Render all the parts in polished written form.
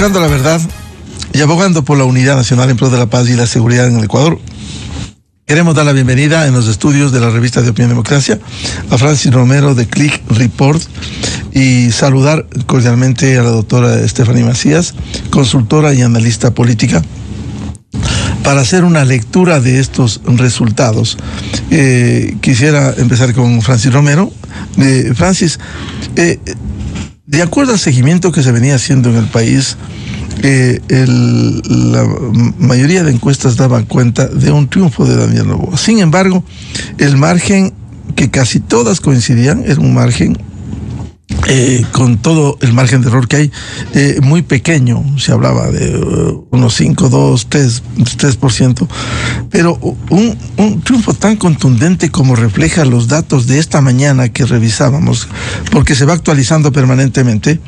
buscando la verdad y abogando por la unidad nacional en pro de la paz y la seguridad en el Ecuador. Queremos dar la bienvenida en los estudios de la revista de Opinión y Democracia a Francis Romero de Click Report y saludar cordialmente a la doctora Stephanie Macías, consultora y analista política, para hacer una lectura de estos resultados. Quisiera empezar con Francis Romero. Francis, de acuerdo al seguimiento que se venía haciendo en el país, la mayoría de encuestas daban cuenta de un triunfo de Daniel Noboa. Sin embargo, el margen que casi todas coincidían era un margen, con todo el margen de error que hay, muy pequeño. Se hablaba de unos 5, 2, 3%, pero un triunfo tan contundente como refleja los datos de esta mañana que revisábamos, porque se va actualizando permanentemente,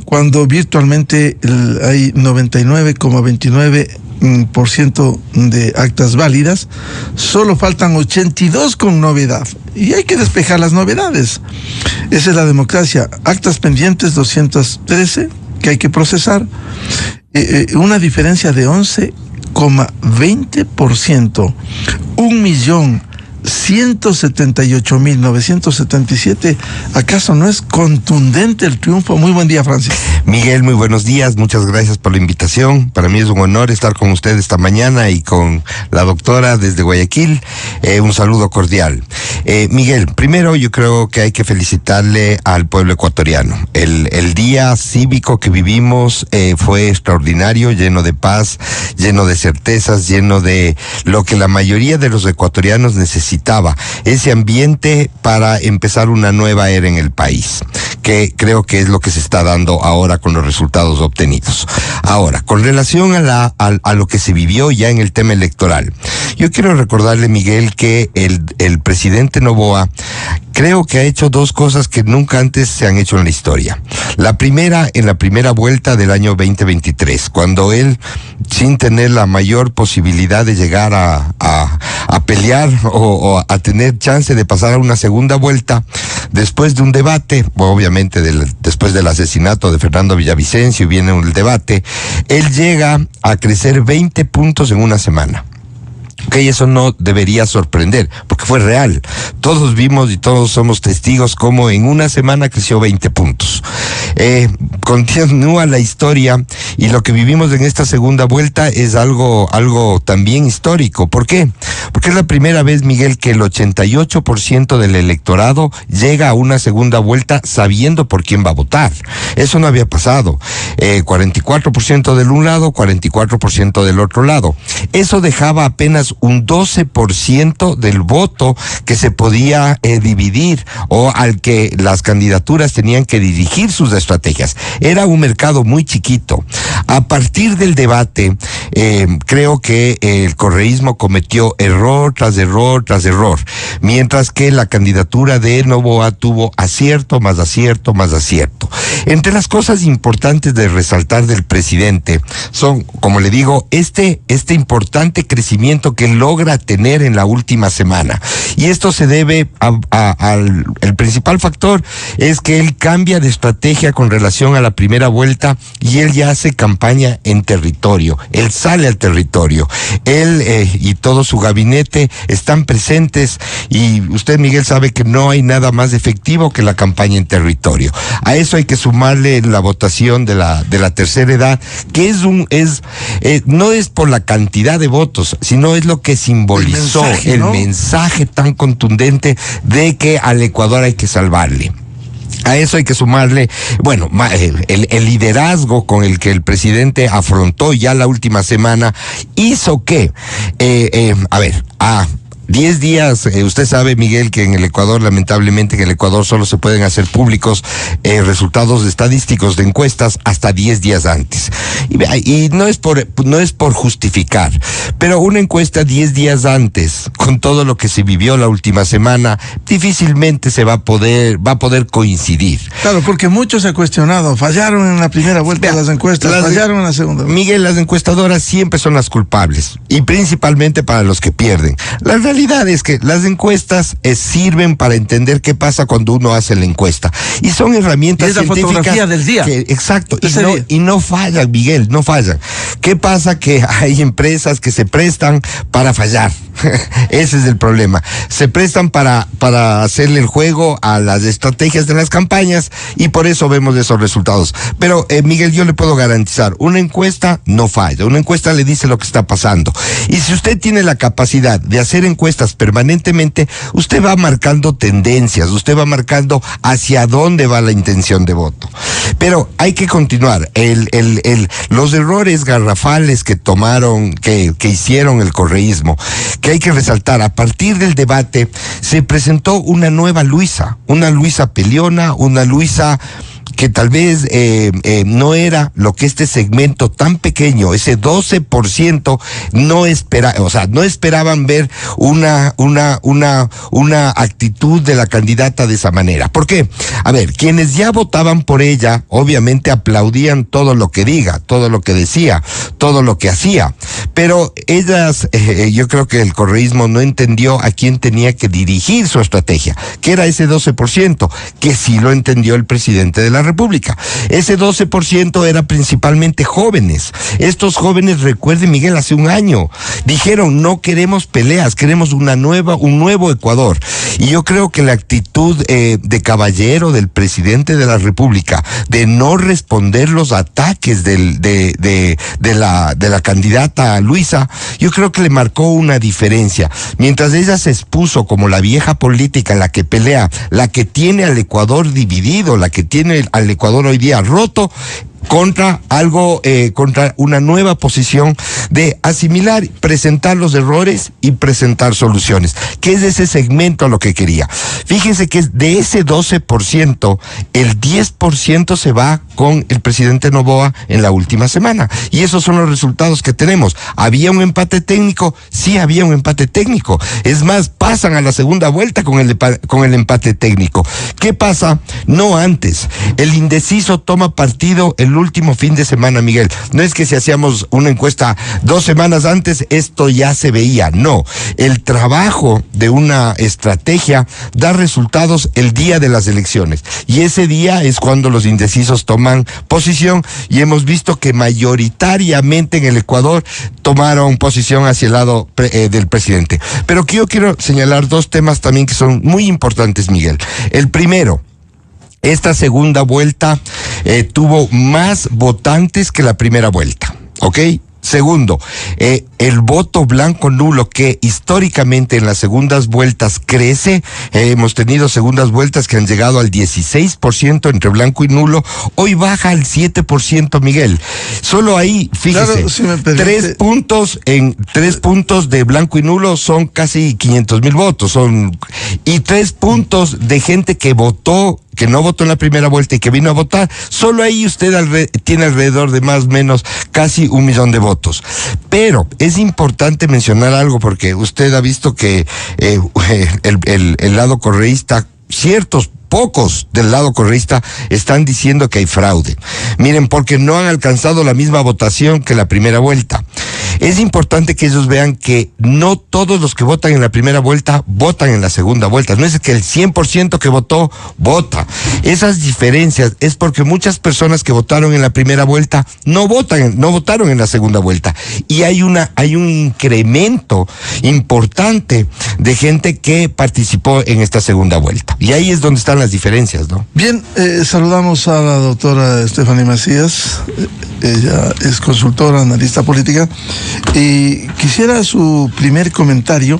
cuando virtualmente hay 99,29% de actas válidas, solo faltan 82 con novedad, y hay que despejar las novedades. Esa es la democracia. Actas pendientes 213 que hay que procesar, una diferencia de 11,20%, 1.178.977. ¿Acaso no es contundente el triunfo? Muy buen día, Francis. Miguel, muy buenos días, muchas gracias por la invitación. Para mí es un honor estar con usted esta mañana y con la doctora desde Guayaquil. Un saludo cordial. Miguel, primero yo creo que hay que felicitarle al pueblo ecuatoriano. El día cívico que vivimos fue extraordinario, lleno de paz, lleno de certezas, lleno de lo que la mayoría de los ecuatorianos necesitaba, ese ambiente para empezar una nueva era en el país, que creo que es lo que se está dando ahora con los resultados obtenidos. Ahora, con relación a lo que se vivió ya en el tema electoral, yo quiero recordarle, Miguel, que el presidente Noboa creo que ha hecho dos cosas que nunca antes se han hecho en la historia. La primera, en la primera vuelta del año 2023, cuando él, sin tener la mayor posibilidad de llegar a pelear o a tener chance de pasar a una segunda vuelta, después de un debate, obviamente después del asesinato de Fernando Villavicencio, viene un debate, él llega a crecer 20 puntos en una semana. Eso no debería sorprender, porque fue real. Todos vimos y todos somos testigos cómo en una semana creció 20 puntos. Continúa la historia, y lo que vivimos en esta segunda vuelta es algo también histórico. ¿Por qué? Porque es la primera vez, Miguel, que el 88% del electorado llega a una segunda vuelta sabiendo por quién va a votar. Eso no había pasado. 44% del un lado, 44% del otro lado. Eso dejaba apenas un 12% del voto que se podía dividir, o al que las candidaturas tenían que dirigir sus estrategias. Era un mercado muy chiquito. A partir del debate, creo que el correísmo cometió error tras error tras error, mientras que la candidatura de Noboa tuvo acierto más acierto más acierto. Entre las cosas importantes de resaltar del presidente son, como le digo, este importante crecimiento que logra tener en la última semana. Y esto se debe el principal factor es que él cambia de estrategia con relación a la primera vuelta, y él ya hace campaña en territorio. Él sale al territorio. Él y todo su gabinete están presentes, y usted, Miguel, sabe que no hay nada más efectivo que la campaña en territorio. A eso hay que sumarle la votación de la tercera edad, que no es por la cantidad de votos, sino es lo que simbolizó el mensaje tan contundente de que al Ecuador hay que salvarle. A eso hay que sumarle, bueno, el liderazgo con el que el presidente afrontó ya la última semana hizo que, 10 días, usted sabe, Miguel, que en el Ecuador, lamentablemente, en el Ecuador solo se pueden hacer públicos resultados estadísticos de encuestas hasta 10 días antes. Y no es por justificar, pero una encuesta 10 días antes, con todo lo que se vivió la última semana, difícilmente va a poder coincidir. Claro, porque muchos se han cuestionado, fallaron en la primera vuelta de las encuestas, fallaron en la segunda. Miguel, las encuestadoras siempre son las culpables, y principalmente para los que pierden. La realidad realidad es que las encuestas sirven para entender qué pasa cuando uno hace la encuesta. Y son herramientas científicas. Es la fotografía del día. Exacto. Y no fallan, Miguel, no fallan. ¿Qué pasa? Que hay empresas que se prestan para fallar. Ese es el problema. Se prestan para hacerle el juego a las estrategias de las campañas y por eso vemos esos resultados. Pero, Miguel, yo le puedo garantizar, una encuesta no falla. Una encuesta le dice lo que está pasando. Y si usted tiene la capacidad de hacer encuestas permanentemente, usted va marcando tendencias, usted va marcando hacia dónde va la intención de voto. Pero hay que continuar. Los errores garrafales que tomaron, que hicieron el correísmo, que hay que resaltar, a partir del debate se presentó una nueva Luisa peleona, una Luisa que tal vez no era lo que este segmento tan pequeño, ese 12%, no esperaban ver una actitud de la candidata de esa manera. ¿Por qué? A ver, quienes ya votaban por ella, obviamente aplaudían todo lo que diga, todo lo que decía, todo lo que hacía, pero ellas, yo creo que el correísmo no entendió a quién tenía que dirigir su estrategia, que era ese 12%, que sí lo entendió el presidente de la República. Ese 12% era principalmente jóvenes. Estos jóvenes, recuerden, Miguel, hace un año dijeron: no queremos peleas, queremos un nuevo Ecuador. Y yo creo que la actitud de caballero del presidente de la República, de no responder los ataques de la candidata Luisa, yo creo que le marcó una diferencia. Mientras ella se expuso como la vieja política, la que pelea, la que tiene al Ecuador dividido, la que tiene al Ecuador hoy día roto, contra una nueva posición de asimilar, presentar los errores y presentar soluciones, que es ese segmento a lo que quería. Fíjense que de ese 12%, el 10% se va con el presidente Noboa en la última semana, y esos son los resultados que tenemos. ¿Había un empate técnico? Sí, había un empate técnico. Es más, pasan a la segunda vuelta con el empate técnico. ¿Qué pasa? No antes. El indeciso toma partido el último fin de semana, Miguel. No es que si hacíamos una encuesta 2 semanas antes, esto ya se veía. No. El trabajo de una estrategia da resultados el día de las elecciones. Y ese día es cuando los indecisos toman posición, y hemos visto que mayoritariamente en el Ecuador tomaron posición hacia el lado del presidente. Pero que yo quiero señalar 2 temas también que son muy importantes, Miguel. El primero: esta segunda vuelta tuvo más votantes que la primera vuelta, ¿ok? Segundo, el voto blanco nulo, que históricamente en las segundas vueltas crece, hemos tenido segundas vueltas que han llegado al 16% entre blanco y nulo, hoy baja al 7%, Miguel. Solo ahí, fíjese, claro, si me permite, 3 puntos de blanco y nulo son casi 500,000 votos, y 3 puntos de gente que no votó en la primera vuelta y que vino a votar. Solo ahí usted tiene alrededor de más o menos casi 1 millón de votos. Pero es importante mencionar algo, porque usted ha visto que el lado correísta, pocos del lado correísta están diciendo que hay fraude. Miren, porque no han alcanzado la misma votación que la primera vuelta. Es importante que ellos vean que no todos los que votan en la primera vuelta votan en la segunda vuelta. No es que el 100% que votó, vota. Esas diferencias es porque muchas personas que votaron en la primera vuelta no votaron en la segunda vuelta. Y hay un incremento importante de gente que participó en esta segunda vuelta. Y ahí es donde están las diferencias, ¿no? Bien, saludamos a la doctora Stephanie Macías. Ella es consultora, analista política, y quisiera su primer comentario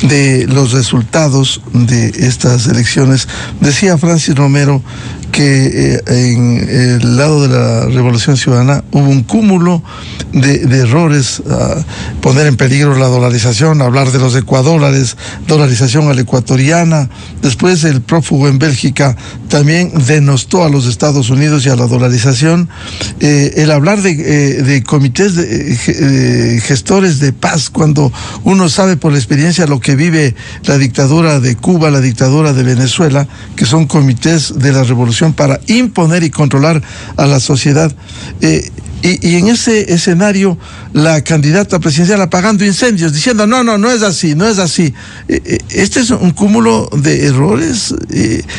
de los resultados de estas elecciones. Decía Francis Romero que en el lado de la Revolución Ciudadana hubo un cúmulo de errores, poner en peligro la dolarización, hablar de los ecuadólares, dolarización a la ecuatoriana. Después el prófugo en Bélgica también denostó a los Estados Unidos y a la dolarización. El hablar de comités de gestores de paz, cuando uno sabe por la experiencia lo que vive la dictadura de Cuba, la dictadura de Venezuela, que son comités de la revolución para imponer y controlar a la sociedad. Y en ese escenario, la candidata presidencial apagando incendios, diciendo, no es así, no es así. Este es un cúmulo de errores,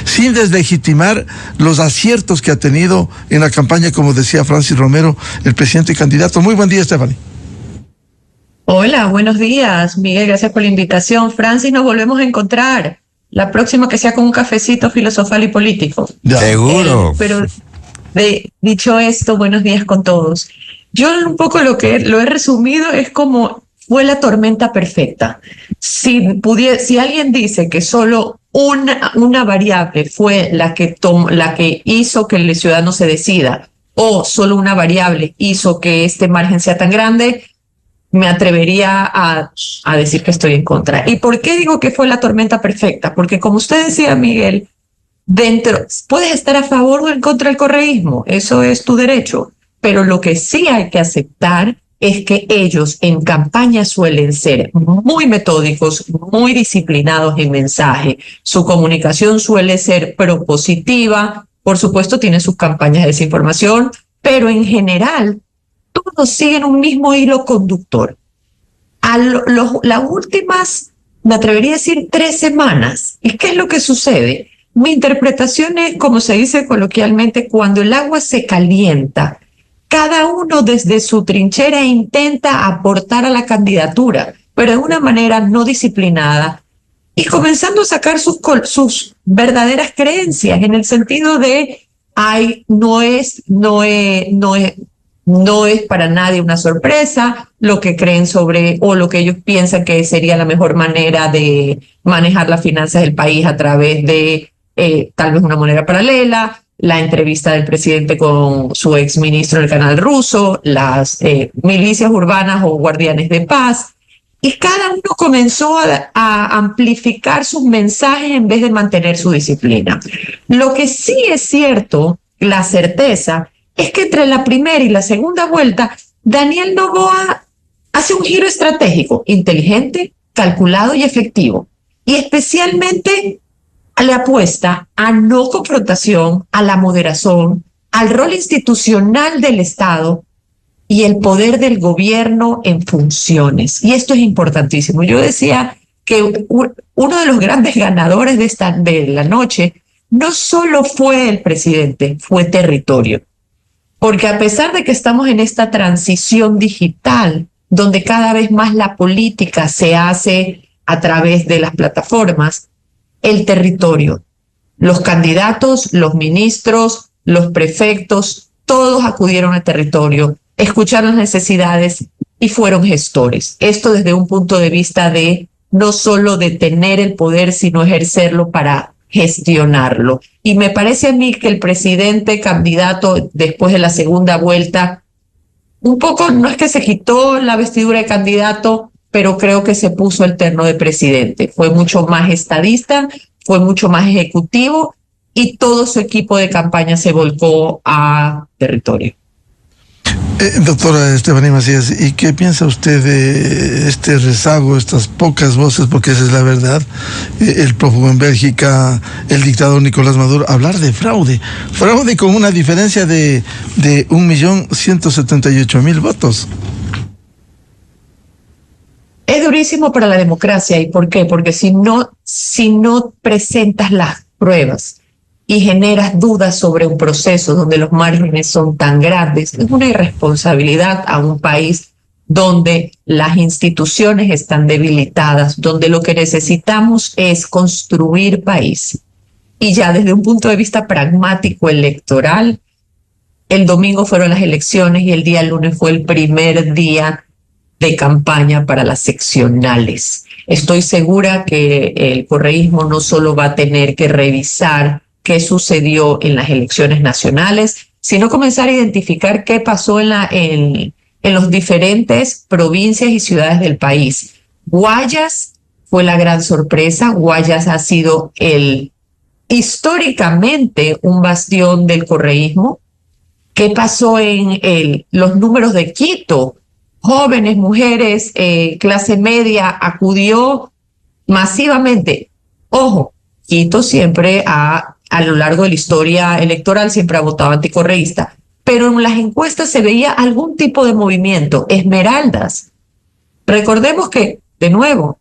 sin deslegitimar los aciertos que ha tenido en la campaña, como decía Francis Romero, el presidente candidato. Muy buen día, Stephanie. Hola, buenos días, Miguel, gracias por la invitación. Francis, nos volvemos a encontrar. La próxima que sea con un cafecito filosofal y político. Ya. Seguro. Pero dicho esto, buenos días con todos. Yo un poco lo he resumido es como fue la tormenta perfecta. Si alguien dice que solo una variable fue la que hizo que el ciudadano se decida, o solo una variable hizo que este margen sea tan grande, me atrevería a decir que estoy en contra. ¿Y por qué digo que fue la tormenta perfecta? Porque como usted decía, Miguel, puedes estar a favor o en contra del correísmo, eso es tu derecho, pero lo que sí hay que aceptar es que ellos en campaña suelen ser muy metódicos, muy disciplinados en mensaje, su comunicación suele ser propositiva, por supuesto tienen sus campañas de desinformación, pero en general todos siguen un mismo hilo conductor. Las últimas, me atrevería a decir, 3 semanas, ¿y qué es lo que sucede? Mi interpretación es, como se dice coloquialmente, cuando el agua se calienta, cada uno desde su trinchera intenta aportar a la candidatura, pero de una manera no disciplinada y comenzando a sacar sus verdaderas creencias en el sentido de, no es para nadie una sorpresa lo que creen sobre o lo que ellos piensan que sería la mejor manera de manejar las finanzas del país a través de tal vez una moneda paralela, la entrevista del presidente con su exministro en el canal ruso, las milicias urbanas o guardianes de paz, y cada uno comenzó a amplificar sus mensajes en vez de mantener su disciplina. Lo que sí es cierto, la certeza, es que entre la primera y la segunda vuelta, Daniel Noboa hace un giro estratégico, inteligente, calculado y efectivo. Y especialmente le apuesta a no confrontación, a la moderación, al rol institucional del Estado y el poder del gobierno en funciones. Y esto es importantísimo. Yo decía que uno de los grandes ganadores de la noche no solo fue el presidente, fue territorio. Porque a pesar de que estamos en esta transición digital, donde cada vez más la política se hace a través de las plataformas, el territorio, los candidatos, los ministros, los prefectos, todos acudieron al territorio, escucharon las necesidades y fueron gestores. Esto desde un punto de vista de no solo de tener el poder, sino ejercerlo para gestionarlo. Y me parece a mí que el presidente candidato después de la segunda vuelta, un poco, no es que se quitó la vestidura de candidato, pero creo que se puso el terno de presidente. Fue mucho más estadista, fue mucho más ejecutivo y todo su equipo de campaña se volcó a territorio. Doctora Stephanie Macías, ¿y qué piensa usted de este rezago, estas pocas voces, porque esa es la verdad, el prófugo en Bélgica, el dictador Nicolás Maduro, hablar de fraude con una diferencia de 1.178.000 votos? Es durísimo para la democracia. ¿Y por qué? Porque si no presentas las pruebas y generas dudas sobre un proceso donde los márgenes son tan grandes, es una irresponsabilidad a un país donde las instituciones están debilitadas, donde lo que necesitamos es construir país. Y ya desde un punto de vista pragmático electoral, el domingo fueron las elecciones y el día lunes fue el primer día de campaña para las seccionales. Estoy segura que el correísmo no solo va a tener que revisar qué sucedió en las elecciones nacionales, sino comenzar a identificar qué pasó en los diferentes provincias y ciudades del país. Guayas fue la gran sorpresa. Guayas ha sido históricamente un bastión del correísmo. ¿Qué pasó en los números de Quito? Jóvenes, mujeres, clase media acudió masivamente. Ojo, Quito siempre a lo largo de la historia electoral siempre ha votado anticorreísta, pero en las encuestas se veía algún tipo de movimiento. Esmeraldas. Recordemos que, de nuevo,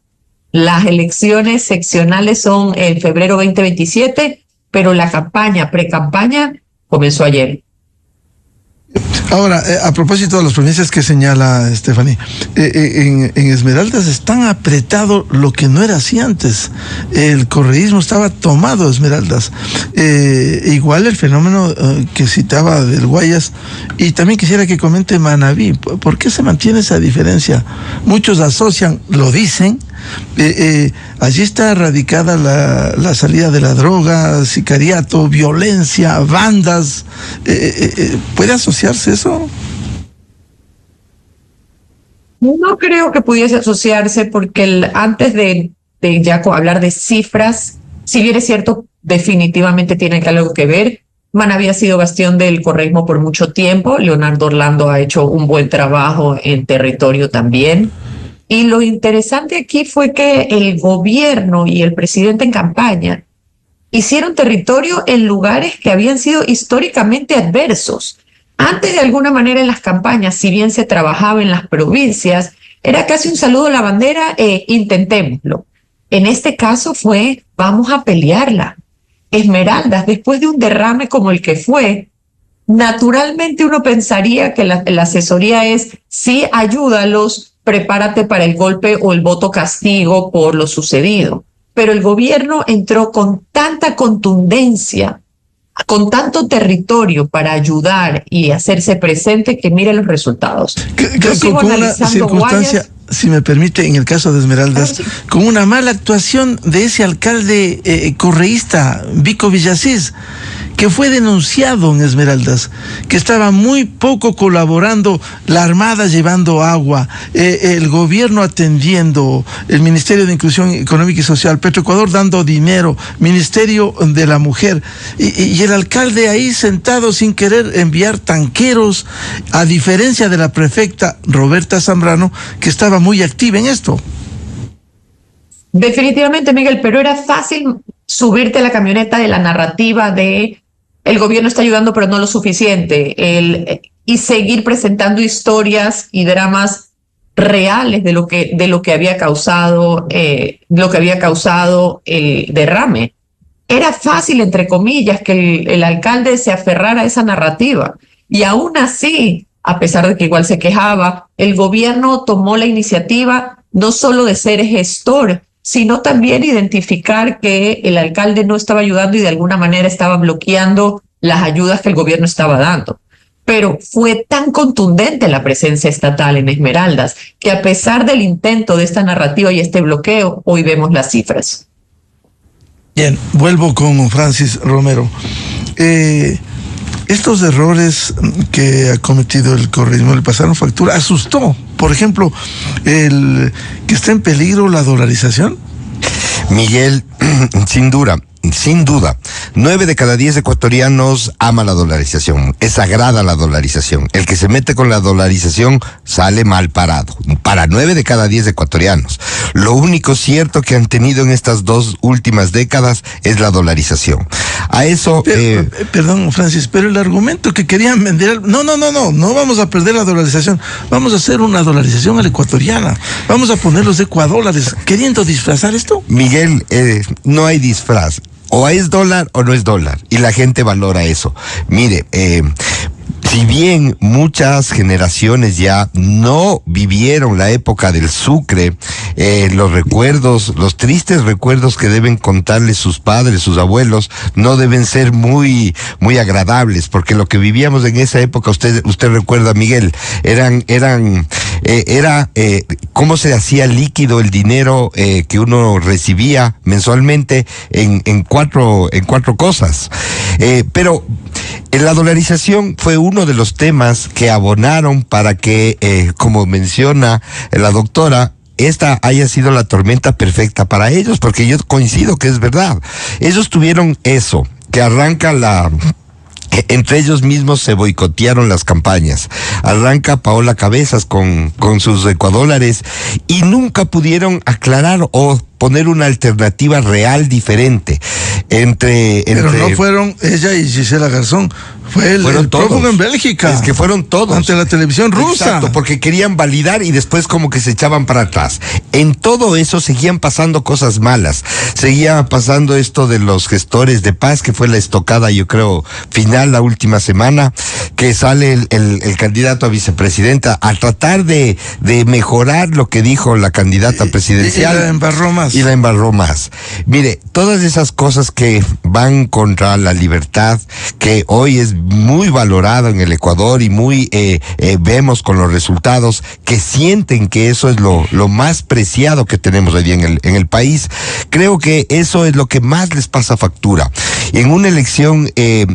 las elecciones seccionales son en febrero 2027, pero la campaña, pre-campaña, comenzó ayer. Ahora, a propósito de las provincias que señala Stephanie, en Esmeraldas es tan apretado lo que no era así antes. El correísmo estaba tomado Esmeraldas. Igual el fenómeno que citaba del Guayas, y también quisiera que comente Manabí. ¿Por qué se mantiene esa diferencia? Muchos asocian, lo dicen, allí está radicada la salida de la droga, sicariato, violencia, bandas. ¿Puede asociarse eso? No creo que pudiese asociarse porque antes de ya hablar de cifras, si bien es cierto, definitivamente tiene algo que ver. Manabí ha sido bastión del correísmo por mucho tiempo. Leonardo Orlando ha hecho un buen trabajo en territorio también. Y lo interesante aquí fue que el gobierno y el presidente en campaña hicieron territorio en lugares que habían sido históricamente adversos. Antes, de alguna manera, en las campañas, si bien se trabajaba en las provincias, era casi un saludo a la bandera, intentémoslo. En este caso fue, vamos a pelearla. Esmeraldas, después de un derrame como el que fue, naturalmente uno pensaría que la asesoría es, sí, ayúdalos, prepárate para el golpe o el voto castigo por lo sucedido. Pero el gobierno entró con tanta contundencia, con tanto territorio para ayudar y hacerse presente, que mire los resultados. Yo sigo con analizando una circunstancia, Guayas, si me permite, en el caso de Esmeraldas, claro, sí, con una mala actuación de ese alcalde correísta, Vico Villasís, que fue denunciado en Esmeraldas, que estaba muy poco colaborando, la Armada llevando agua, el gobierno atendiendo, el Ministerio de Inclusión Económica y Social, Petroecuador dando dinero, Ministerio de la Mujer, y el alcalde ahí sentado sin querer enviar tanqueros, a diferencia de la prefecta Roberta Zambrano, que estaba muy activa en esto. definitivamente, Miguel, pero era fácil subirte a la camioneta de la narrativa de el gobierno está ayudando pero no lo suficiente, y seguir presentando historias y dramas reales de lo que había causado el derrame. Era fácil, entre comillas, que el alcalde se aferrara a esa narrativa, y aún así, a pesar de que igual se quejaba, el gobierno tomó la iniciativa no solo de ser gestor, sino también identificar que el alcalde no estaba ayudando y de alguna manera estaba bloqueando las ayudas que el gobierno estaba dando. Pero fue tan contundente la presencia estatal en Esmeraldas que, a pesar del intento de esta narrativa y este bloqueo, hoy vemos las cifras. Bien, vuelvo con Francis Romero. Estos errores que ha cometido el correísmo le pasaron factura. ¿Asustó, por ejemplo, que está en peligro la dolarización? Miguel, sin duda, 9 de cada 10 ecuatorianos ama la dolarización, es sagrada la dolarización. El que se mete con la dolarización sale mal parado, para 9 de cada 10 ecuatorianos. Lo único cierto que han tenido en estas 2 últimas décadas es la dolarización. A eso... Perdón, Francis, pero el argumento que querían vender... No vamos a perder la dolarización, vamos a hacer una dolarización a la ecuatoriana, vamos a poner los ecuadólares, queriendo disfrazar esto. Miguel, no hay disfraz. O es dólar o no es dólar. Y la gente valora eso. Mire, si bien muchas generaciones ya no vivieron la época del sucre, los tristes recuerdos que deben contarles sus padres, sus abuelos, no deben ser muy, muy agradables, porque lo que vivíamos en esa época, usted recuerda, Miguel, era cómo se hacía líquido el dinero que uno recibía mensualmente en cuatro cosas. Pero la dolarización fue uno de los temas que abonaron para que, como menciona la doctora, esta haya sido la tormenta perfecta para ellos, porque yo coincido que es verdad. Ellos tuvieron eso, que arranca entre ellos mismos se boicotearon las campañas. Arranca Paola Cabezas con sus ecuadólares y nunca pudieron aclarar o poner una alternativa real diferente. Pero no fueron ella y Gisela Garzón, Fue el prófugo en Bélgica. Es que fueron todos. Ante la televisión rusa. Exacto, porque querían validar y después como que se echaban para atrás. En todo eso seguían pasando cosas malas. Seguía pasando esto de los gestores de paz, que fue la estocada, yo creo, final la última semana, que sale el candidato a vicepresidenta a tratar de mejorar lo que dijo la candidata presidencial. Y la embarró más. Y la embarró más. Mire, todas esas cosas que van contra la libertad, que hoy es muy valorado en el Ecuador y muy vemos con los resultados, que sienten que eso es lo más preciado que tenemos hoy día en el país. Creo que eso es lo que más les pasa factura. En una elección,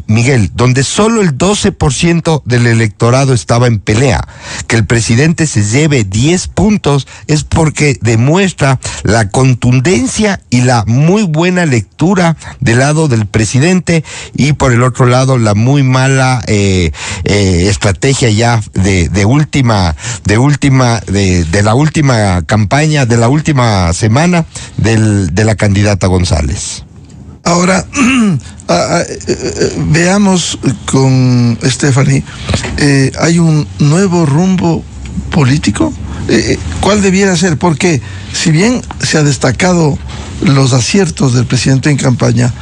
Miguel, donde solo el 12% del electorado estaba en pelea, que el presidente se lleve 10 puntos, es porque demuestra la contundencia y la muy buena lectura del lado del presidente, y por el otro lado la muy mala estrategia ya de la última campaña, de la última semana de la candidata González. Ahora, veamos con Stephanie, ¿hay un nuevo rumbo político? ¿Cuál debiera ser? Porque si bien se ha destacado los aciertos del presidente en campaña,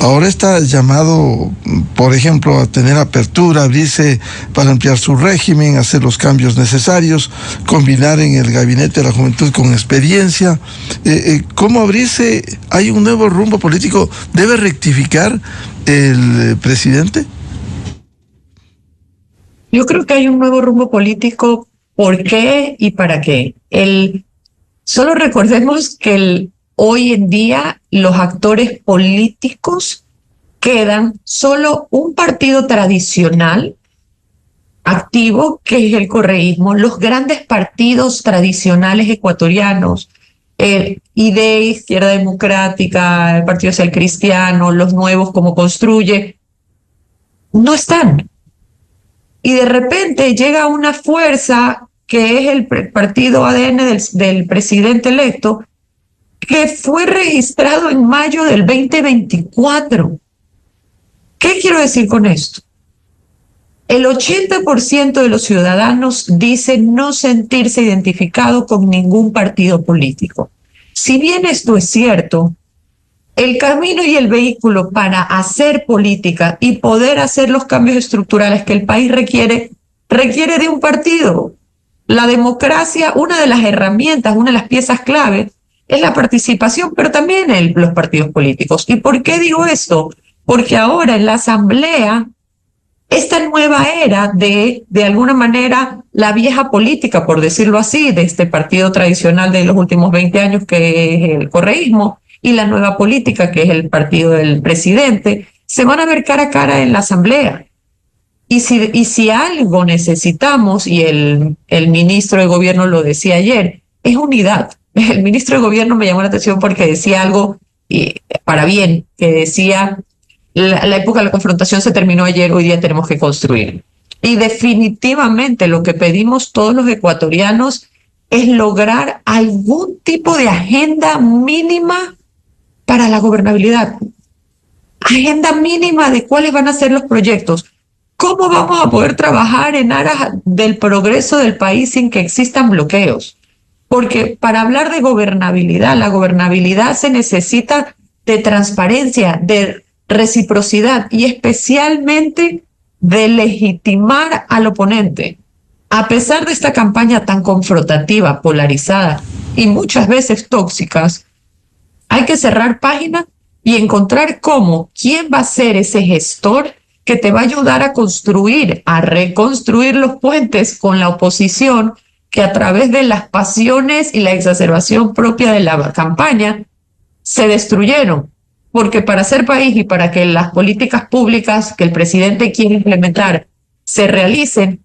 ahora está llamado, por ejemplo, a tener apertura, abrirse para ampliar su régimen, hacer los cambios necesarios, combinar en el gabinete de la juventud con experiencia. ¿Cómo abrirse? ¿Hay un nuevo rumbo político? ¿Debe rectificar el presidente? Yo creo que hay un nuevo rumbo político. ¿Por qué y para qué? Solo recordemos que hoy en día los actores políticos quedan solo un partido tradicional activo, que es el correísmo, los grandes partidos tradicionales ecuatorianos, IDE, Izquierda Democrática, el Partido Social Cristiano, los nuevos como Construye, no están. Y de repente llega una fuerza que es el partido ADN del presidente electo, que fue registrado en mayo del 2024. ¿Qué quiero decir con esto? El 80% de los ciudadanos dicen no sentirse identificado con ningún partido político. Si bien esto es cierto, el camino y el vehículo para hacer política y poder hacer los cambios estructurales que el país requiere de un partido. La democracia, una de las herramientas, una de las piezas clave, es la participación, pero también los partidos políticos. ¿Y por qué digo esto? Porque ahora en la Asamblea, esta nueva era de alguna manera, la vieja política, por decirlo así, de este partido tradicional de los últimos 20 años, que es el correísmo, y la nueva política, que es el partido del presidente, se van a ver cara a cara en la Asamblea. Y si algo necesitamos, y el ministro de Gobierno lo decía ayer, es unidad. El ministro de Gobierno me llamó la atención porque decía algo para bien, que decía, la época de la confrontación se terminó ayer, hoy día tenemos que construir. Y definitivamente lo que pedimos todos los ecuatorianos es lograr algún tipo de agenda mínima para la gobernabilidad. Agenda mínima de cuáles van a ser los proyectos. ¿Cómo vamos a poder trabajar en aras del progreso del país sin que existan bloqueos? Porque para hablar de gobernabilidad, la gobernabilidad se necesita de transparencia, de reciprocidad y especialmente de legitimar al oponente. A pesar de esta campaña tan confrontativa, polarizada y muchas veces tóxicas, hay que cerrar página y encontrar quién va a ser ese gestor que te va a ayudar a construir, a reconstruir los puentes con la oposición, que a través de las pasiones y la exacerbación propia de la campaña se destruyeron. Porque para ser país y para que las políticas públicas que el presidente quiere implementar se realicen,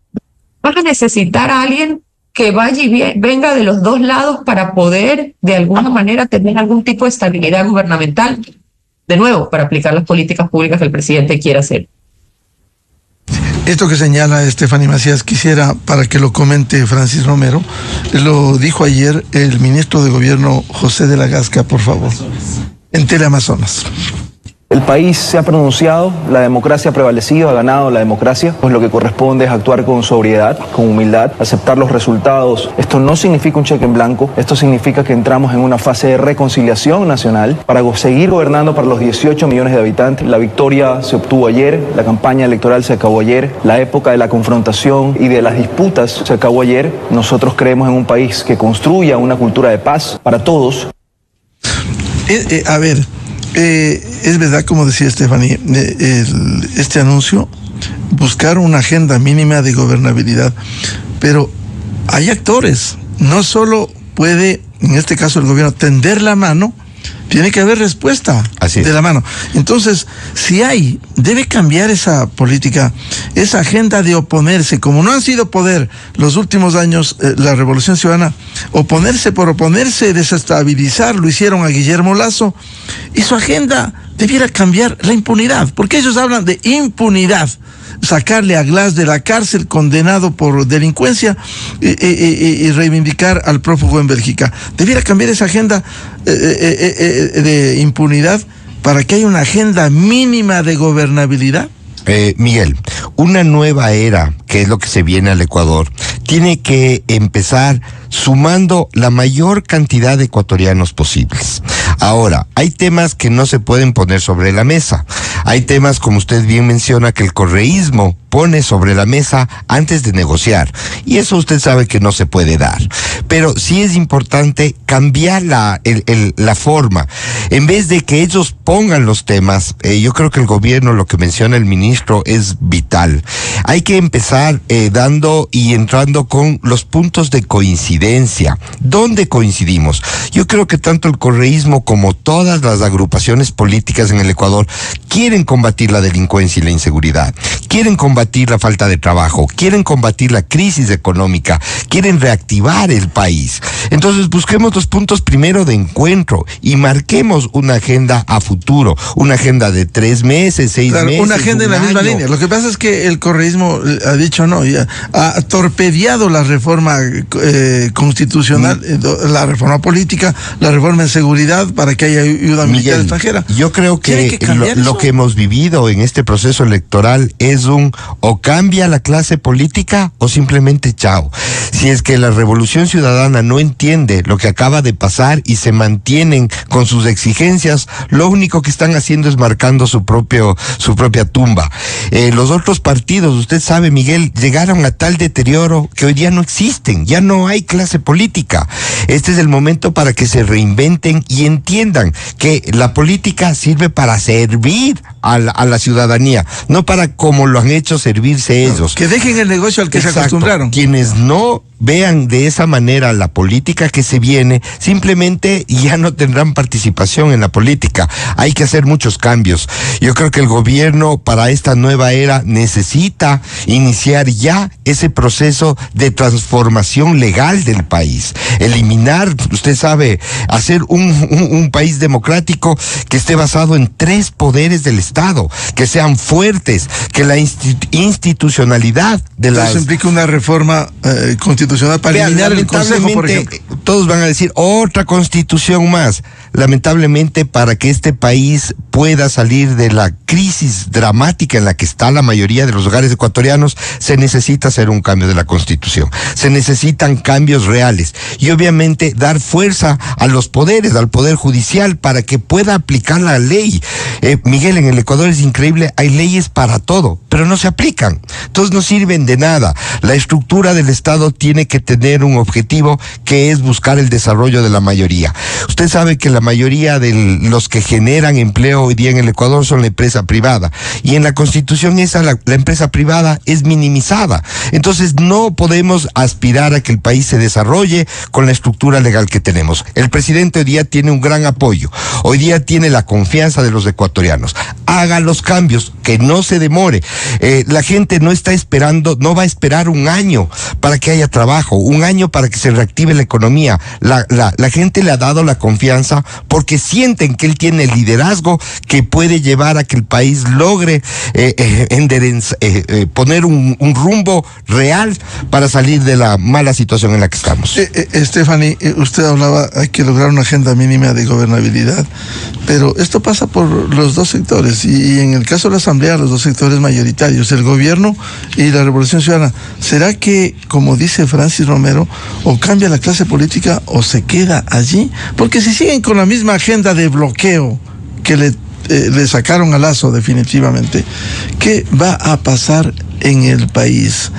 van a necesitar a alguien que vaya y venga de los dos lados para poder de alguna manera tener algún tipo de estabilidad gubernamental, de nuevo, para aplicar las políticas públicas que el presidente quiera hacer. Esto que señala Stephanie Macías, quisiera para que lo comente Francis Romero. Lo dijo ayer el ministro de Gobierno José de la Gasca, por favor, en Teleamazonas. El país se ha pronunciado, la democracia ha prevalecido, ha ganado la democracia, pues lo que corresponde es actuar con sobriedad, con humildad, aceptar los resultados. Esto no significa un cheque en blanco, esto significa que entramos en una fase de reconciliación nacional para seguir gobernando para los 18 millones de habitantes. La victoria se obtuvo ayer, la campaña electoral se acabó ayer, la época de la confrontación y de las disputas se acabó ayer. Nosotros creemos en un país que construya una cultura de paz para todos. Es verdad, como decía Stephanie, este anuncio, buscar una agenda mínima de gobernabilidad, pero hay actores, no solo puede, en este caso el gobierno, tender la mano, tiene que haber respuesta de la mano. Entonces, debe cambiar esa política, esa agenda de oponerse, como no han sido poder los últimos años, la Revolución Ciudadana, oponerse por oponerse, desestabilizar, lo hicieron a Guillermo Lasso, y su agenda debiera cambiar la impunidad, porque ellos hablan de impunidad, sacarle a Glass de la cárcel condenado por delincuencia y reivindicar al prófugo en Bélgica. Debiera cambiar esa agenda de impunidad para que haya una agenda mínima de gobernabilidad. Miguel, una nueva era, que es lo que se viene al Ecuador, tiene que empezar sumando la mayor cantidad de ecuatorianos posibles. Ahora, hay temas que no se pueden poner sobre la mesa. Hay temas, como usted bien menciona, que el correísmo pone sobre la mesa antes de negociar. Y eso usted sabe que no se puede dar. Pero sí es importante cambiar la forma. En vez de que ellos pongan los temas, yo creo que el gobierno, lo que menciona el ministro, es vital. Hay que empezar dando y entrando con los puntos de coincidencia. ¿Dónde coincidimos? Yo creo que tanto el correísmo como todas las agrupaciones políticas en el Ecuador quieren combatir la delincuencia y la inseguridad, quieren combatir la falta de trabajo, quieren combatir la crisis económica, quieren reactivar el país. Entonces busquemos los puntos primero de encuentro y marquemos una agenda a futuro, una agenda de 3 meses, 6 meses, una agenda en la misma línea. Lo que pasa es que el correísmo ha dicho no, ya ha torpedeado la reforma constitucional, la reforma política, la reforma en seguridad para que haya ayuda militar extranjera. Yo creo que lo que hemos vivido en este proceso electoral es o cambia la clase política o simplemente chao. Si es que la Revolución Ciudadana no entiende lo que acaba de pasar y se mantienen con sus exigencias, lo único que están haciendo es marcando su propia tumba. Los otros partidos, usted sabe, Miguel, llegaron a tal deterioro que hoy día no existen, ya no hay clase política. Este es el momento para que se reinventen y entiendan que la política sirve para servir a la ciudadanía, no para como lo han hecho servirse ellos. Que dejen el negocio al que se acostumbraron. Quienes no vean de esa manera la política que se viene, simplemente ya no tendrán participación en la política. Hay que hacer muchos cambios. Yo creo que el gobierno para esta nueva era necesita iniciar ya ese proceso de transformación legal del país. Eliminar, usted sabe, hacer un país democrático que esté basado en 3 poderes del Estado, que sean fuertes, que la institucionalidad de las... Eso implica una reforma constitucional para eliminar el Consejo, por ejemplo. Todos van a decir otra constitución más. Lamentablemente, para que este país pueda salir de la crisis dramática en la que está la mayoría de los hogares ecuatorianos, se necesita hacer un cambio de la Constitución. Se necesitan cambios reales y obviamente dar fuerza a los poderes, al Poder Judicial, para que pueda aplicar la ley. Miguel, en el Ecuador es increíble, hay leyes para todo, pero no se aplican. Entonces no sirven de nada. La estructura del Estado tiene que tener un objetivo, que es buscar el desarrollo de la mayoría. Usted sabe que la mayoría de los que generan empleo hoy día en el Ecuador son la empresa privada, y en la Constitución la empresa privada es minimizada. Entonces no podemos aspirar a que el país se desarrolle con la estructura legal que tenemos. El presidente hoy día tiene un gran apoyo, hoy día tiene la confianza de los ecuatorianos. haga los cambios, que no se demore. La gente no está esperando, no va a esperar un año para que haya trabajo, un año para que se reactive la economía. La gente le ha dado la confianza porque sienten que él tiene el liderazgo que puede llevar a que el país logre poner un rumbo real para salir de la mala situación en la que estamos. Stephanie, usted hablaba, hay que lograr una agenda mínima de gobernabilidad, pero esto pasa por los dos sectores, y en el caso de la Asamblea, los dos sectores mayoritarios, el gobierno y la Revolución Ciudadana. ¿Será que, como dice Francis Romero, o cambia la clase política o se queda allí? Porque si siguen con la misma agenda de bloqueo que le sacaron a Lazo definitivamente, ¿qué va a pasar en el país?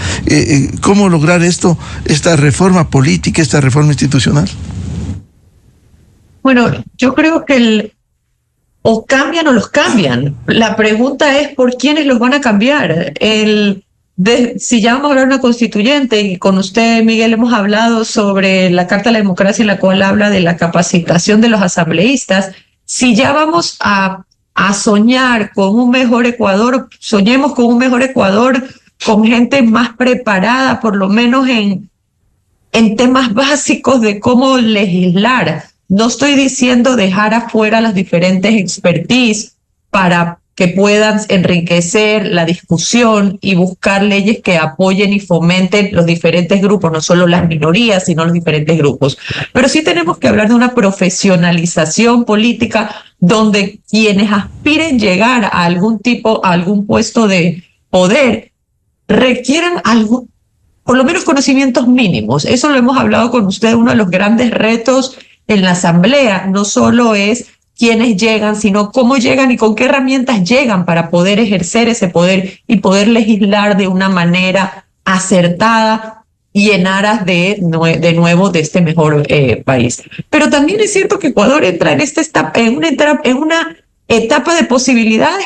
¿Cómo lograr esta reforma política, esta reforma institucional? Bueno, yo creo que o cambian o los cambian. La pregunta es por quiénes los van a cambiar. Si ya vamos a hablar de una constituyente, y con usted, Miguel, hemos hablado sobre la Carta de la Democracia, en la cual habla de la capacitación de los asambleístas. Si ya vamos a soñar con un mejor Ecuador, soñemos con un mejor Ecuador, con gente más preparada, por lo menos en temas básicos de cómo legislar. No estoy diciendo dejar afuera las diferentes expertise para que puedan enriquecer la discusión y buscar leyes que apoyen y fomenten los diferentes grupos, no solo las minorías, sino los diferentes grupos. Pero sí tenemos que hablar de una profesionalización política donde quienes aspiren llegar a algún puesto de poder requieran algo, por lo menos conocimientos mínimos. Eso lo hemos hablado con usted, uno de los grandes retos en la Asamblea no solo es quiénes llegan, sino cómo llegan y con qué herramientas llegan para poder ejercer ese poder y poder legislar de una manera acertada y en aras de nuevo de este mejor país. Pero también es cierto que Ecuador entra en una etapa de posibilidades,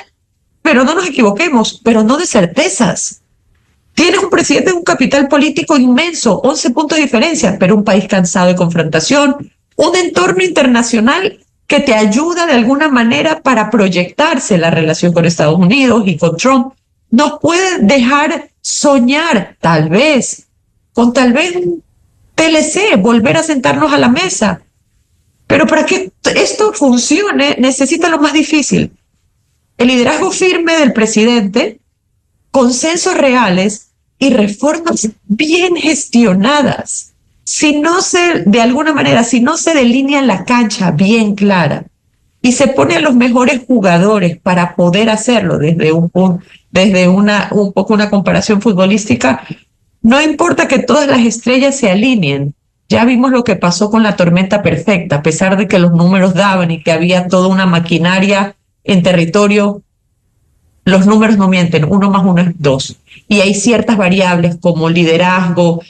pero no nos equivoquemos, pero no de certezas. Tienes un presidente de un capital político inmenso, 11 puntos de diferencia, pero un país cansado de confrontación, un entorno internacional que te ayuda de alguna manera para proyectarse la relación con Estados Unidos y con Trump. Nos puede dejar soñar, tal vez un TLC, volver a sentarnos a la mesa. Pero para que esto funcione, necesita lo más difícil: el liderazgo firme del presidente, consensos reales y reformas bien gestionadas. Si no se delinea la cancha bien clara y se pone a los mejores jugadores para poder hacerlo desde un poco una comparación futbolística, no importa que todas las estrellas se alineen. Ya vimos lo que pasó con la tormenta perfecta, a pesar de que los números daban y que había toda una maquinaria en territorio. Los números no mienten, 1 más 1 es 2. Y hay ciertas variables como liderazgo,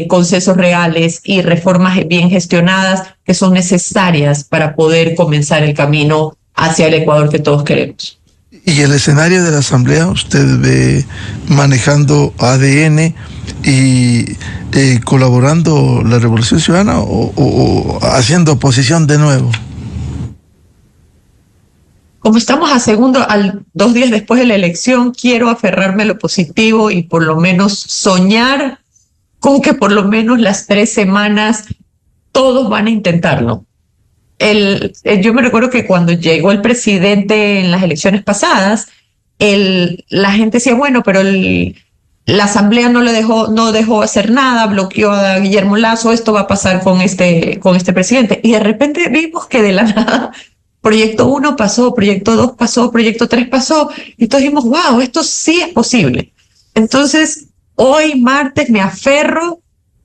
consensos reales y reformas bien gestionadas que son necesarias para poder comenzar el camino hacia el Ecuador que todos queremos. Y el escenario de la Asamblea, usted ve manejando ADN y colaborando la Revolución Ciudadana o haciendo oposición de nuevo. Como estamos a 2 días después de la elección, quiero aferrarme a lo positivo y por lo menos soñar con que por lo menos las 3 semanas todos van a intentarlo. Yo me recuerdo que cuando llegó el presidente en las elecciones pasadas, la gente decía, bueno, pero la Asamblea no dejó hacer nada, bloqueó a Guillermo Lazo, esto va a pasar con este presidente. Y de repente vimos que de la nada Proyecto 1 pasó, Proyecto 2 pasó, Proyecto 3 pasó, y todos dijimos, wow, esto sí es posible. Entonces, hoy martes me aferro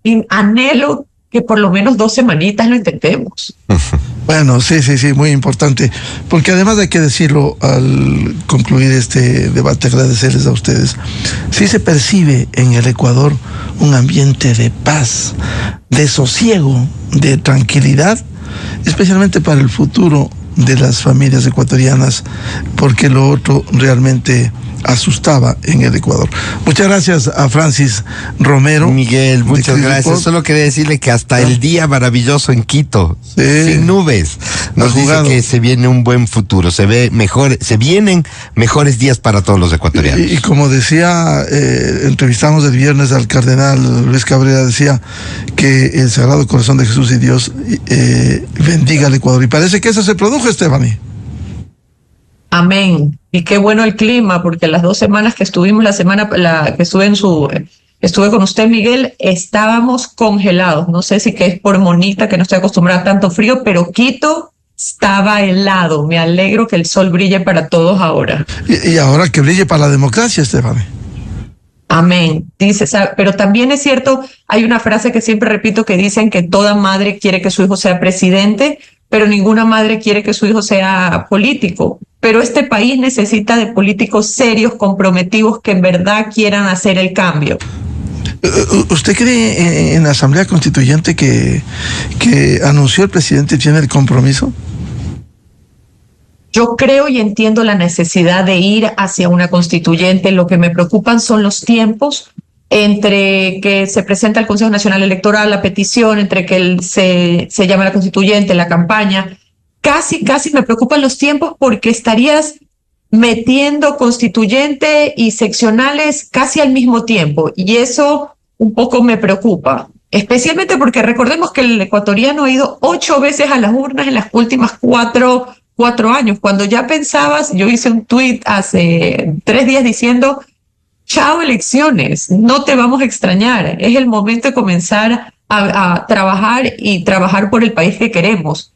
y anhelo que por lo menos 2 semanitas lo intentemos. Bueno, sí, muy importante, porque además hay que decirlo al concluir este debate, agradecerles a ustedes. Sí se percibe en el Ecuador un ambiente de paz, de sosiego, de tranquilidad, especialmente para el futuro de las familias ecuatorianas, porque lo otro realmente asustaba en el Ecuador. Muchas gracias a Francis Romero. Miguel, muchas gracias. Solo quería decirle que hasta el día maravilloso en Quito, sin nubes. nos dice que se viene un buen futuro, se vienen mejores días para todos los ecuatorianos. Y como decía, entrevistamos el viernes al cardenal Luis Cabrera, decía que el Sagrado Corazón de Jesús y Dios bendiga al Ecuador. Y parece que eso se produjo, Stephanie. Amén. Y qué bueno el clima, porque las 2 semanas que estuvimos, que estuve con usted, Miguel, estábamos congelados. No sé si que es por monita, que no estoy acostumbrada a tanto frío, pero Quito estaba helado. Me alegro que el sol brille para todos ahora. Y ahora que brille para la democracia, Stephanie. Amén. Dice, pero también es cierto, hay una frase que siempre repito que dicen que toda madre quiere que su hijo sea presidente, pero ninguna madre quiere que su hijo sea político. Pero este país necesita de políticos serios, comprometidos, que en verdad quieran hacer el cambio. ¿Usted cree en la Asamblea Constituyente que anunció el presidente tiene el compromiso? Yo creo y entiendo la necesidad de ir hacia una constituyente. Lo que me preocupan son los tiempos entre que se presenta el Consejo Nacional Electoral, la petición, entre que se llama la constituyente, la campaña. Casi me preocupan los tiempos porque estarías metiendo constituyente y seccionales casi al mismo tiempo. Y eso un poco me preocupa. Especialmente porque recordemos que el ecuatoriano ha ido 8 veces a las urnas en las últimas 4 años. Cuando ya pensabas, yo hice un tuit hace 3 días diciendo, chao elecciones, no te vamos a extrañar. Es el momento de comenzar a trabajar y trabajar por el país que queremos.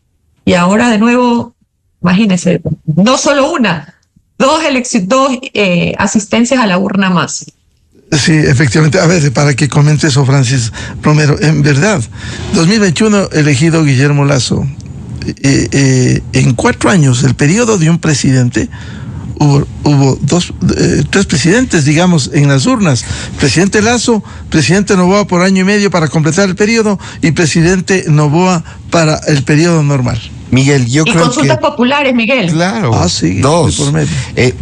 Y ahora de nuevo, imagínense, no solo una, 2 asistencias a la urna más. Sí, efectivamente. A ver, para que comente eso, Francis Romero, en verdad, 2021 elegido Guillermo Lasso, en 4 años, el periodo de un presidente, hubo 3 presidentes, digamos, en las urnas. Presidente Lasso, presidente Noboa por 1 año y medio para completar el periodo y presidente Noboa para el periodo normal. Miguel, yo creo que... Y consultas populares, Miguel. Claro, sí, 2. por medio.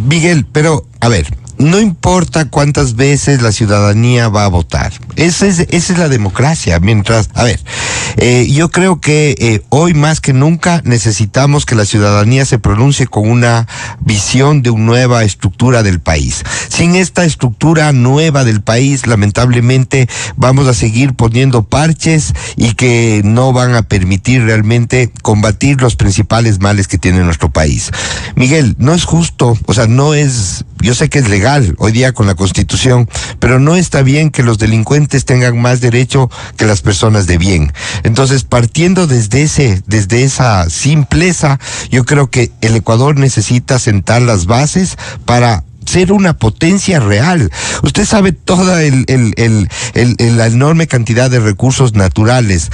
Miguel, pero, a ver, no importa cuántas veces la ciudadanía va a votar. Esa es la democracia. Mientras, a ver, yo creo que hoy más que nunca necesitamos que la ciudadanía se pronuncie con una visión de una nueva estructura del país. Sin esta estructura nueva del país, lamentablemente vamos a seguir poniendo parches y que no van a permitir realmente combatir los principales males que tiene nuestro país. Miguel, no es justo, o sea, no es, yo sé que es legal hoy día con la Constitución, pero no está bien que los delincuentes tengan más derecho que las personas de bien. Entonces, partiendo desde esa simpleza, yo creo que el Ecuador necesita sentar las bases para ser una potencia real. Usted sabe toda la enorme cantidad de recursos naturales,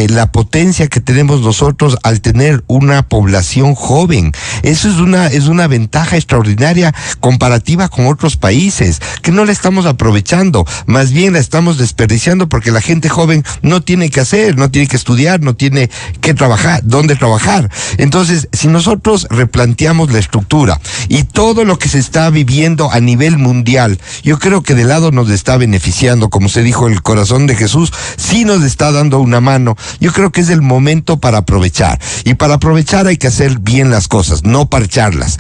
la potencia que tenemos nosotros al tener una población joven. Eso es una ventaja extraordinaria comparativa con otros países, que no la estamos aprovechando, más bien la estamos desperdiciando porque la gente joven no tiene que hacer, no tiene que estudiar, no tiene que trabajar, dónde trabajar. Entonces, si nosotros replanteamos la estructura y todo lo que se está viviendo a nivel mundial, yo creo que de lado nos está beneficiando, como se dijo, el corazón de Jesús sí nos está dando una mano. Yo creo que es el momento para aprovechar, y para aprovechar hay que hacer bien las cosas, no parcharlas.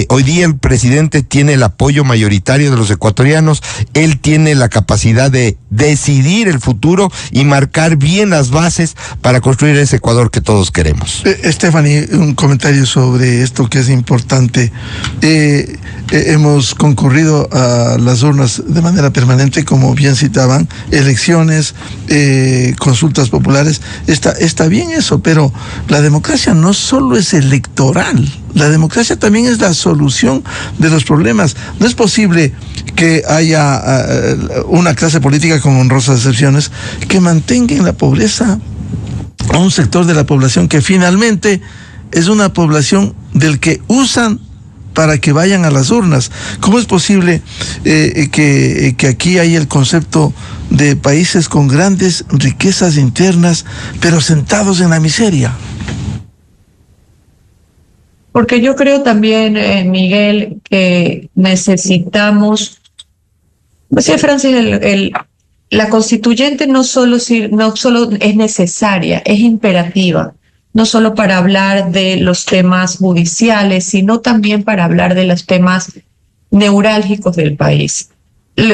Hoy día el presidente tiene el apoyo mayoritario de los ecuatorianos, él tiene la capacidad de decidir el futuro y marcar bien las bases para construir ese Ecuador que todos queremos. Stephanie, un comentario sobre esto que es importante. Hemos concurrido a las urnas de manera permanente, como bien citaban, elecciones, consultas populares. Está bien eso, pero la democracia no solo es electoral, la democracia también es la solución de los problemas. No es posible que haya una clase política, con honrosas excepciones, que mantenga en la pobreza a un sector de la población que finalmente es una población del que usan para que vayan a las urnas. ¿Cómo es posible que aquí hay el concepto de países con grandes riquezas internas, pero sentados en la miseria? Porque yo creo también, Miguel, que necesitamos, decía Francis, la constituyente no solo es necesaria, es imperativa. no solo para hablar de los temas judiciales, sino también para hablar de los temas neurálgicos del país.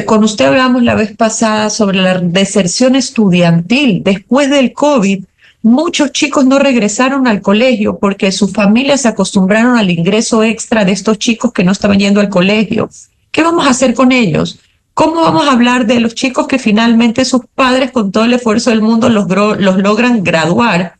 Con usted hablamos la vez pasada sobre la deserción estudiantil. Después del COVID, muchos chicos no regresaron al colegio porque sus familias se acostumbraron al ingreso extra de estos chicos que no estaban yendo al colegio. ¿Qué vamos a hacer con ellos? ¿Cómo vamos a hablar de los chicos que finalmente sus padres, con todo el esfuerzo del mundo, los logran graduar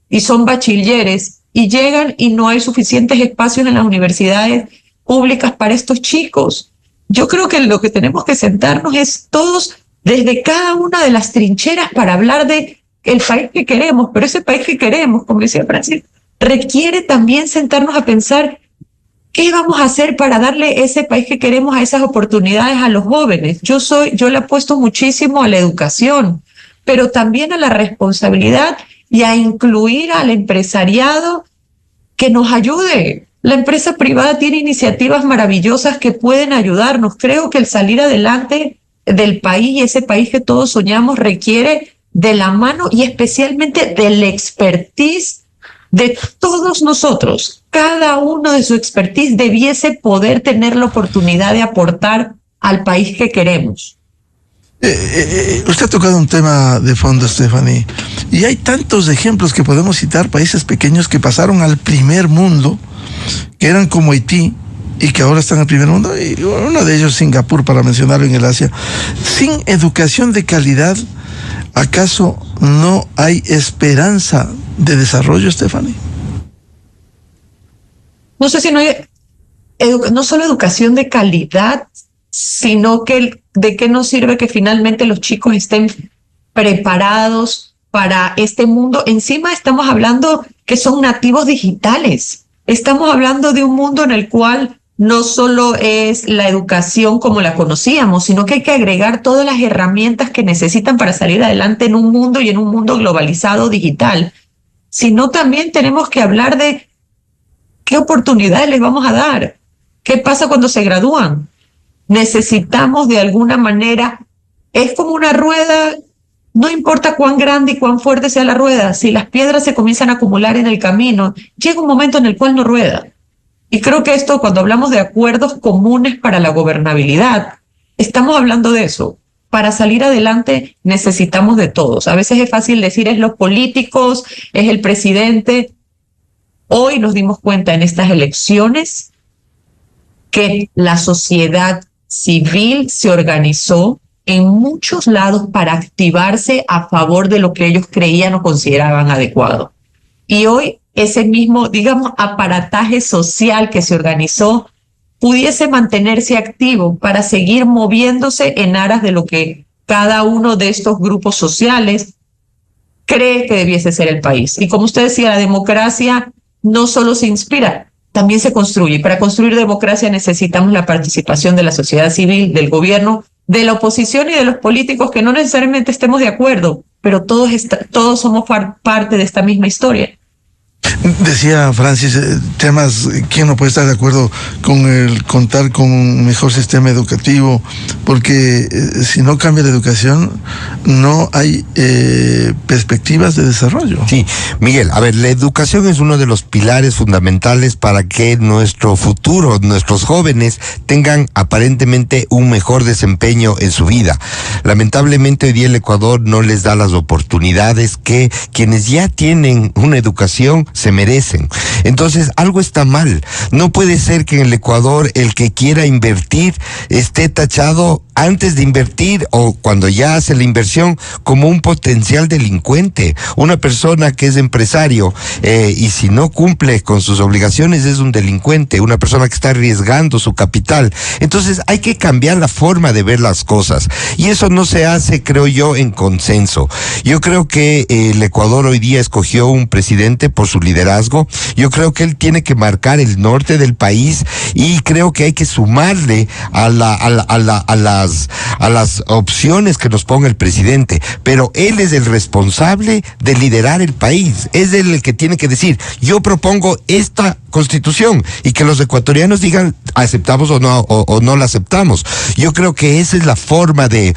y son bachilleres y llegan y no hay suficientes espacios en las universidades públicas para estos chicos? Yo creo que lo que tenemos que sentarnos es todos desde cada una de las trincheras para hablar de el país que queremos, pero ese país que queremos, como decía Francis, requiere también sentarnos a pensar qué vamos a hacer para darle ese país que queremos, a esas oportunidades a los jóvenes. Yo le apuesto muchísimo a la educación, pero también a la responsabilidad y a incluir al empresariado que nos ayude. La empresa privada tiene iniciativas maravillosas que pueden ayudarnos. Creo que el salir adelante del país y ese país que todos soñamos requiere de la mano y especialmente del expertise de todos nosotros. Cada uno de su expertise debiese poder tener la oportunidad de aportar al país que queremos. Usted ha tocado un tema de fondo, Stephanie, y hay tantos ejemplos que podemos citar, países pequeños que pasaron al primer mundo, que eran como Haití y que ahora están al primer mundo, y uno de ellos Singapur, para mencionarlo, en el Asia. Sin educación de calidad, ¿acaso no hay esperanza de desarrollo, Stephanie? No sé si no hay no solo educación de calidad, sino que de qué nos sirve que finalmente los chicos estén preparados para este mundo. Encima estamos hablando que son nativos digitales. Estamos hablando de un mundo en el cual no solo es la educación como la conocíamos, sino que hay que agregar todas las herramientas que necesitan para salir adelante en un mundo y en un mundo globalizado digital. Sino también tenemos que hablar de qué oportunidades les vamos a dar. ¿Qué pasa cuando se gradúan? Necesitamos de alguna manera, es como una rueda, no importa cuán grande y cuán fuerte sea la rueda, si las piedras se comienzan a acumular en el camino, llega un momento en el cual no rueda. Y creo que esto, cuando hablamos de acuerdos comunes para la gobernabilidad, estamos hablando de eso. Para salir adelante necesitamos de todos. A veces es fácil decir es los políticos, es el presidente. Hoy nos dimos cuenta en estas elecciones que la sociedad civil se organizó en muchos lados para activarse a favor de lo que ellos creían o consideraban adecuado. Y hoy ese mismo, digamos, aparataje social que se organizó pudiese mantenerse activo para seguir moviéndose en aras de lo que cada uno de estos grupos sociales cree que debiese ser el país. Y como usted decía, la democracia no solo se inspira, también se construye. Para construir democracia necesitamos la participación de la sociedad civil, del gobierno, de la oposición y de los políticos, que no necesariamente estemos de acuerdo, pero todos somos parte de esta misma historia. Decía Francis, temas, ¿quién no puede estar de acuerdo con el contar con un mejor sistema educativo? Porque si no cambia la educación, no hay perspectivas de desarrollo. Sí, Miguel, a ver, la educación es uno de los pilares fundamentales para que nuestro futuro, nuestros jóvenes, tengan aparentemente un mejor desempeño en su vida. Lamentablemente hoy día el Ecuador no les da las oportunidades que quienes ya tienen una educación se merecen. Entonces, algo está mal. No puede ser que en el Ecuador el que quiera invertir esté tachado antes de invertir o cuando ya hace la inversión como un potencial delincuente. Una persona que es empresario y si no cumple con sus obligaciones es un delincuente, una persona que está arriesgando su capital. Entonces hay que cambiar la forma de ver las cosas y eso no se hace, creo yo, en consenso. Yo creo que el Ecuador hoy día escogió un presidente por su liderazgo. Yo creo que él tiene que marcar el norte del país y creo que hay que sumarle a las las opciones que nos ponga el presidente, pero él es el responsable de liderar el país, es él el que tiene que decir, yo propongo esta constitución, y que los ecuatorianos digan aceptamos o no la aceptamos. Yo creo que esa es la forma de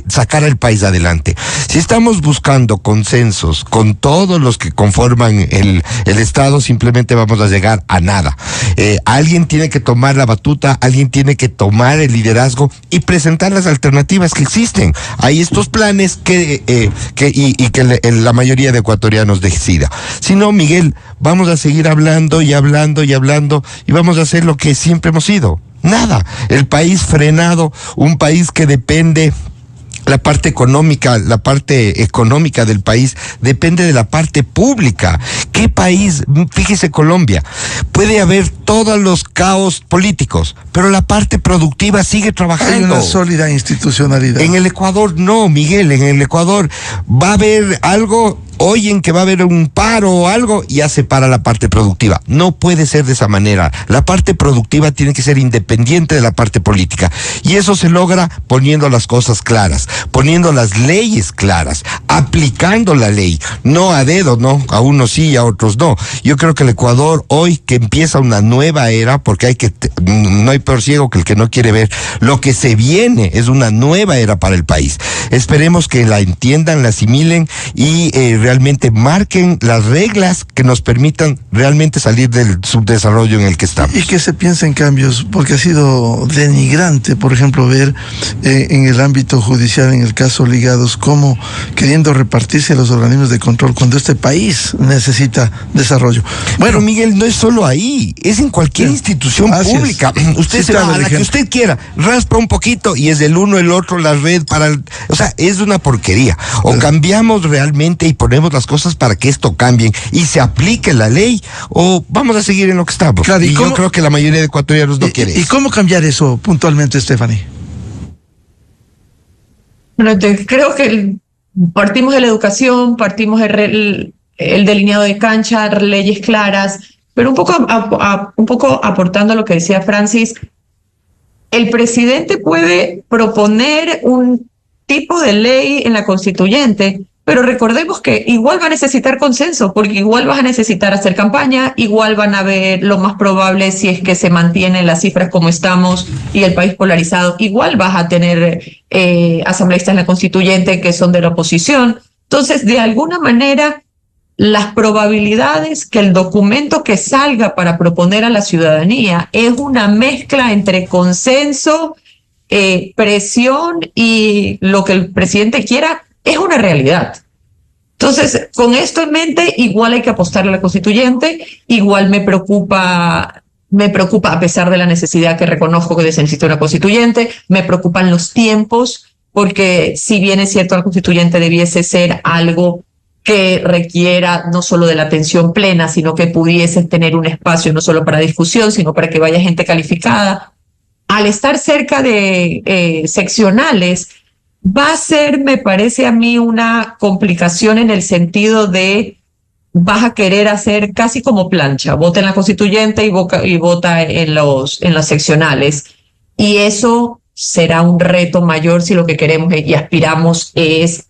sacar al país adelante. Si estamos buscando consensos con todos los que conforman el Estado, simplemente vamos a llegar a nada. Alguien tiene que tomar la batuta, alguien tiene que tomar el liderazgo y presentar las alternativas que existen. Hay estos planes que la mayoría de ecuatorianos decida. Si no, Miguel, vamos a seguir hablando y vamos a hacer lo que siempre hemos sido. Nada. El país frenado, un país que depende. La parte económica del país depende de la parte pública. ¿Qué país? Fíjese Colombia. Puede haber todos los caos políticos, pero la parte productiva sigue trabajando. Hay una sólida institucionalidad. En el Ecuador no, Miguel. En el Ecuador va a haber algo, oyen que va a haber un paro o algo, y ya se para la parte productiva. No puede ser de esa manera. La parte productiva tiene que ser independiente de la parte política. Y eso se logra poniendo las cosas claras, poniendo las leyes claras, aplicando la ley, no a dedo, no, a unos sí y a otros no. Yo creo que el Ecuador hoy, que empieza una nueva era, porque no hay peor ciego que el que no quiere ver, lo que se viene es una nueva era para el país. Esperemos que la entiendan, la asimilen y realmente marquen las reglas que nos permitan realmente salir del subdesarrollo en el que estamos. Y que se piensen cambios, porque ha sido denigrante, por ejemplo, ver en el ámbito judicial, en el caso Ligados, cómo queriendo repartirse a los organismos de control cuando este país necesita desarrollo. Bueno, Miguel, no es solo ahí, es en cualquier institución pública. Usted se va a la que usted quiera, raspa un poquito y es el uno, el otro, la red o sea, es una porquería. O cambiamos realmente y ponemos las cosas para que esto cambie y se aplique la ley, o vamos a seguir en lo que estamos. Claro, y yo creo que la mayoría de ecuatorianos no quiere eso. ¿Y cómo cambiar eso puntualmente, Stephanie? Bueno, creo que partimos de la educación, partimos el delineado de cancha, leyes claras, pero un poco aportando a lo que decía Francis, el presidente puede proponer un tipo de ley en la constituyente, pero recordemos que igual va a necesitar consenso, porque igual vas a necesitar hacer campaña, igual van a ver lo más probable, si es que se mantienen las cifras como estamos y el país polarizado, igual vas a tener asambleístas en la constituyente que son de la oposición. Entonces, de alguna manera, las probabilidades que el documento que salga para proponer a la ciudadanía es una mezcla entre consenso, presión y lo que el presidente quiera, es una realidad. Entonces, con esto en mente, igual hay que apostarle a la constituyente, igual me preocupa a pesar de la necesidad que reconozco que se necesita una constituyente, me preocupan los tiempos, porque si bien es cierto la constituyente debiese ser algo que requiera no solo de la atención plena, sino que pudiese tener un espacio no solo para discusión, sino para que vaya gente calificada, al estar cerca de seccionales, va a ser, me parece a mí, una complicación en el sentido de vas a querer hacer casi como plancha, vota en la constituyente y vota en las seccionales. Y eso será un reto mayor si lo que queremos y aspiramos es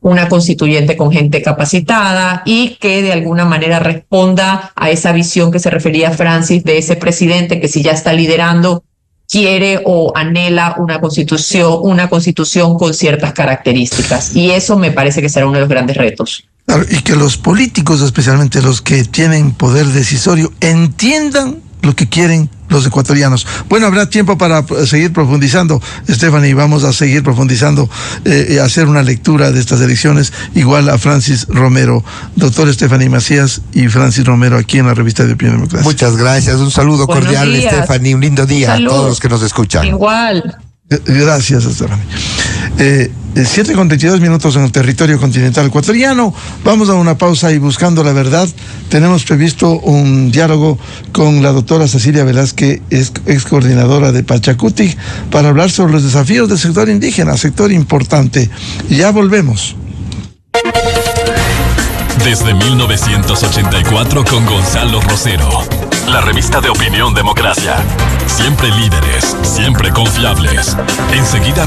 una constituyente con gente capacitada y que de alguna manera responda a esa visión que se refería Francis de ese presidente que si ya está liderando, quiere o anhela una constitución con ciertas características. Y eso me parece que será uno de los grandes retos. Claro, y que los políticos, especialmente los que tienen poder decisorio, entiendan lo que quieren los ecuatorianos. Bueno, habrá tiempo para seguir profundizando, Stephanie, vamos a seguir profundizando, hacer una lectura de estas elecciones, igual a Francis Romero, doctor Stephanie Macías y Francis Romero, aquí en la revista de Opinión y Democracia. Muchas gracias, un saludo cordial, Stephanie, un lindo día a todos los que nos escuchan. Igual. Gracias, Stephanie. 7:32 en el territorio continental ecuatoriano. Vamos a una pausa y buscando la verdad. Tenemos previsto un diálogo con la doctora Cecilia Velázquez, ex coordinadora de Pachacutic, para hablar sobre los desafíos del sector indígena, sector importante. Ya volvemos. Desde 1984 con Gonzalo Rosero. la revista de Opinión Democracia. Siempre líderes, siempre confiables. Enseguida